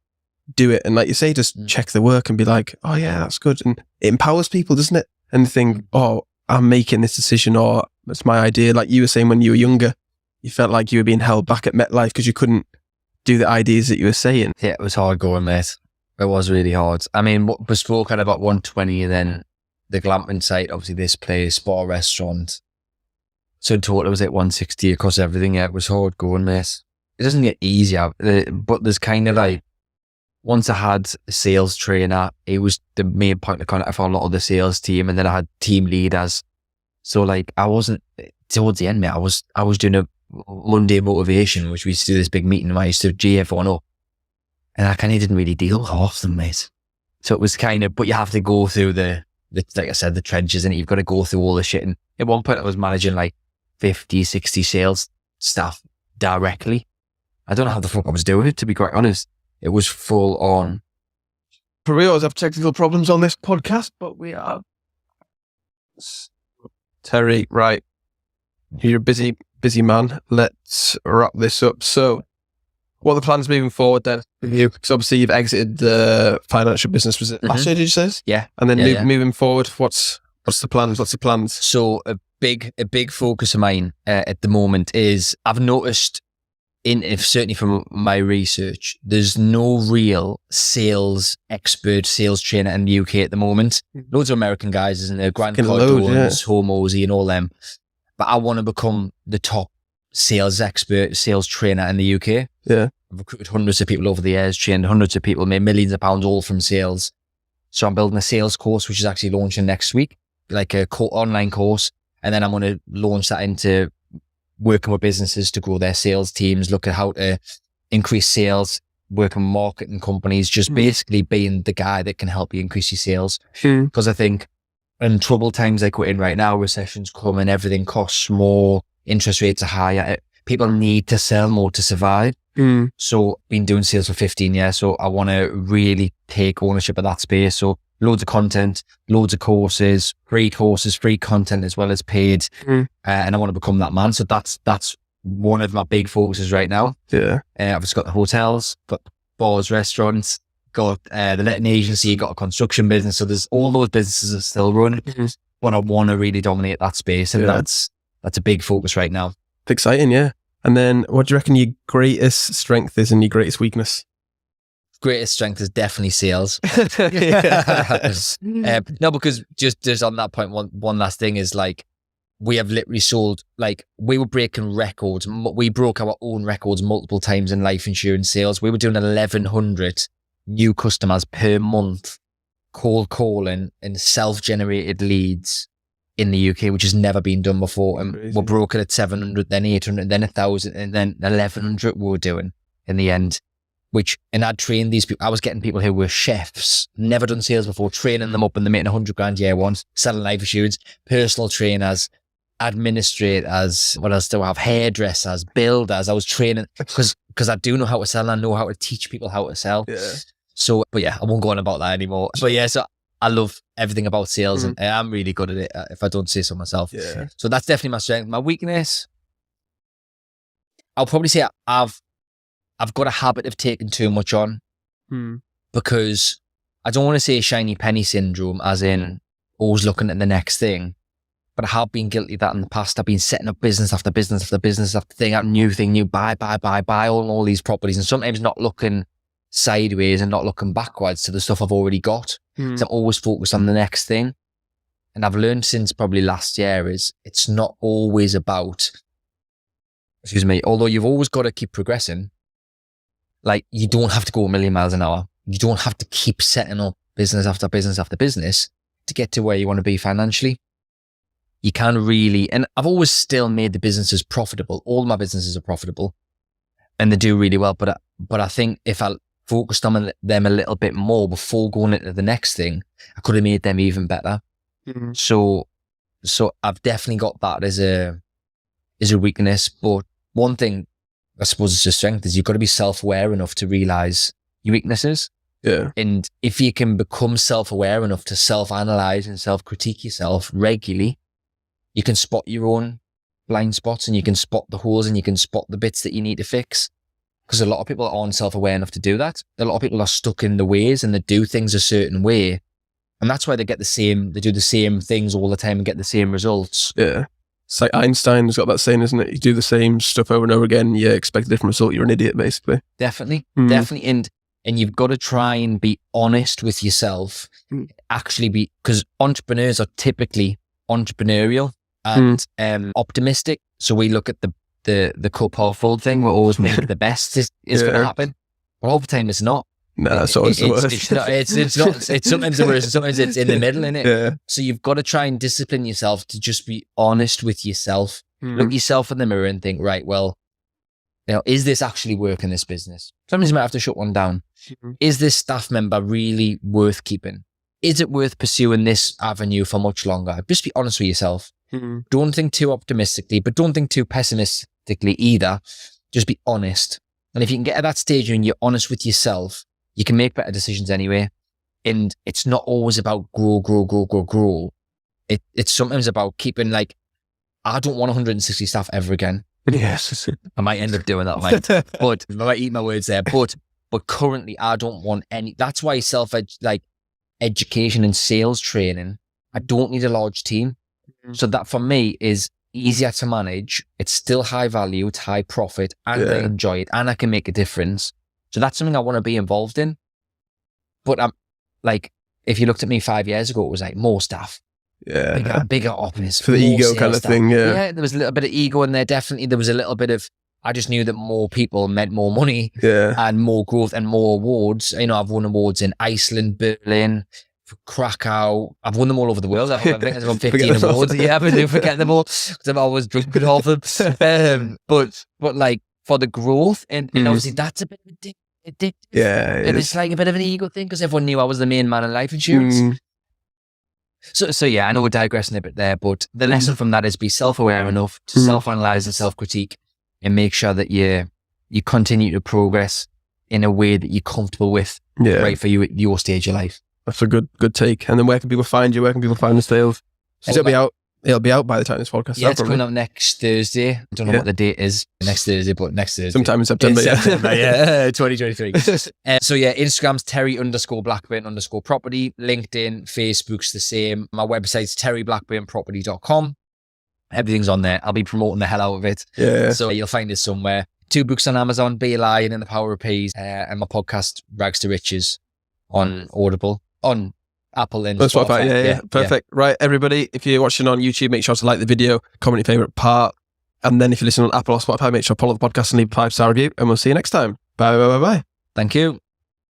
do it. And like you say, just check the work and be like, oh yeah, that's good. And it empowers people, doesn't it? And think, oh, I'm making this decision, or it's my idea. Like you were saying when you were younger, you felt like you were being held back at MetLife because you couldn't do the ideas that you were saying. Yeah, it was hard going, mate. It was really hard. I mean, Bespoke had about 120, and then the glamping site, obviously this place, bar, restaurant. So in total, it was at 160 across everything. Yeah, it was hard going, mate. It doesn't get easier, but there's kind of like, once I had a sales trainer, he was the main point of contact for a lot of the sales team, and then I had team leaders. So like I wasn't, towards the end, mate, I was doing a Monday motivation, which we used to do this big meeting and I used to G everyone up. And I kind of didn't really deal with half of them, mate. So it was kind of, but you have to go through the like I said, the trenches, and you've got to go through all the shit. And at one point I was managing like 50, 60 sales staff directly. I don't know how the fuck I was doing it, to be quite honest. It was full on. We always have technical problems on this podcast, but we are. Terry, right. You're a busy man. Let's wrap this up. So, what are the plans moving forward then with you? Because obviously you've exited the financial business, was it last year, did you say? Yeah. And then moving forward, what's the plans? What's the plans? So a big focus of mine at the moment is, I've noticed, certainly from my research, there's no real sales expert, sales trainer in the UK at the moment. Loads of American guys, isn't there? Grant Cardone's, Hormozy and all them. But I want to become the top sales expert, sales trainer in the UK. Yeah. I've recruited hundreds of people over the years, trained hundreds of people, made millions of pounds all from sales. So I'm building a sales course, which is actually launching next week, like a online course. And then I'm going to launch that into working with businesses to grow their sales teams, look at how to increase sales, working with marketing companies, just basically being the guy that can help you increase your sales. Because I think in troubled times like we're in right now, recession's coming, everything costs more, interest rates are higher. People need to sell more to survive. So been doing sales for 15 years. So I want to really take ownership of that space. So loads of content, loads of courses, free content as well as paid. And I want to become that man. So that's one of my big focuses right now. Yeah. I've just got the hotels, got bars, restaurants, got the letting agency, got a construction business. So there's all those businesses are still running. But I want to really dominate that space. And that's a big focus right now. It's exciting, yeah. And then what do you reckon your greatest strength is and your greatest weakness? Greatest strength is definitely sales. No, because just on that point, one last thing is like, we have literally sold, like we were breaking records. We broke our own records multiple times in life insurance sales. We were doing 1,100 new customers per month, cold calling and self-generated leads in the UK, which has never been done before. And we're broken at 700, then 800, then 1,000, and then 1,100 we were doing in the end. And I'd trained these people. I was getting people who were chefs, never done sales before, training them up, and they're making 100 grand year one, selling life insurance, personal trainers, administrators, what else do I have? Hairdressers, builders. I was training because I do know how to sell and I know how to teach people how to sell. Yeah. So, but yeah, I won't go on about that anymore. But yeah, so I love everything about sales and I'm really good at it if I don't say so myself. Yeah. So that's definitely my strength. My weakness, I'll probably say I've got a habit of taking too much on because I don't want to say shiny penny syndrome as in always looking at the next thing, but I have been guilty of that in the past. I've been setting up business after business after business after thing, out new, buy all these properties and sometimes not looking sideways and not looking backwards to the stuff I've already got. So I'm always focused on the next thing. And I've learned since probably last year is it's not always about excuse me, although you've always got to keep progressing, like you don't have to go a million miles an hour. You don't have to keep setting up business after business after business to get to where you want to be financially. You can really, and I've always still made the businesses profitable. All my businesses are profitable and they do really well. But I think if I focused on them a little bit more before going into the next thing, I could have made them even better. Mm-hmm. So I've definitely got that as a weakness. But one thing I suppose it's a strength is you've got to be self-aware enough to realize your weaknesses. Yeah. And if you can become self-aware enough to self-analyze and self-critique yourself regularly, you can spot your own blind spots and you can spot the holes and you can spot the bits that you need to fix. Because a lot of people aren't self-aware enough to do that. A lot of people are stuck in the ways and they do things a certain way. And that's why they do the same things all the time and get the same results. Yeah. It's like Einstein's got that saying, isn't it? You do the same stuff over and over again, you expect a different result, you're an idiot, basically. Definitely. And you've got to try and be honest with yourself. Actually because entrepreneurs are typically entrepreneurial and optimistic. So we look at the cup half full thing. We'll always make the best is going to happen. But all the time it's not. No, that's always the worst. It's not. It's sometimes the worst. And sometimes it's in the middle, innit? Yeah. So you've got to try and discipline yourself to just be honest with yourself. Look yourself in the mirror and think, right, well, is this actually working this business? Sometimes you might have to shut one down. Is this staff member really worth keeping? Is it worth pursuing this avenue for much longer? Just be honest with yourself. Don't think too optimistically, but don't think too pessimistically either. Just be honest. And if you can get at that stage and you're honest with yourself, you can make better decisions anyway. And it's not always about grow. It's sometimes about keeping I don't want 160 staff ever again. Yes. I might end up doing that, mate. But I might eat my words there. But currently I don't want any. That's why education and sales training, I don't need a large team. So that for me is easier to manage. It's still high value, it's high profit, and I enjoy it, and I can make a difference. So that's something I want to be involved in. But I'm if you looked at me 5 years ago, it was more staff. Yeah. Bigger office. For the ego kind of thing, yeah. Yeah, there was a little bit of ego in there, definitely. There was a little bit of, I just knew that more people meant more money and more growth and more awards. I've won awards in Iceland, Berlin, Krakow. I've won them all over the world. I think I've won 15 awards. Yeah, I do forget them all because I'm always drunk with all of them. But for the growth and obviously that's a bit addictive. Yeah. It's a bit of an ego thing because everyone knew I was the main man in life insurance. So yeah, I know we're digressing a bit there, but the lesson from that is be self-aware enough to self-analyze and self-critique and make sure that you continue to progress in a way that you're comfortable with, right for you at your stage of life. That's a good take. And then where can people find you? Where can people find the sales? It'll be out by the time this podcast is out. It's coming out next Thursday. I don't know what the date is next Thursday, but next Thursday. Sometime in September, yeah. 2023. So yeah, Instagram's Terry_Blackburn_property. LinkedIn, Facebook's the same. My website's terryblackburnproperty.com. Everything's on there. I'll be promoting the hell out of it. Yeah. So you'll find it somewhere. 2 books on Amazon, Be Lion and the Power of Peas, and my podcast, Rags to Riches, on Audible, on Apple and Spotify. Yeah. Perfect. Right, everybody, if you're watching on YouTube, make sure to like the video, comment your favorite part, and then if you're listening on Apple or Spotify, make sure to follow the podcast and leave a 5-star review, and we'll see you next time. Bye. Thank you.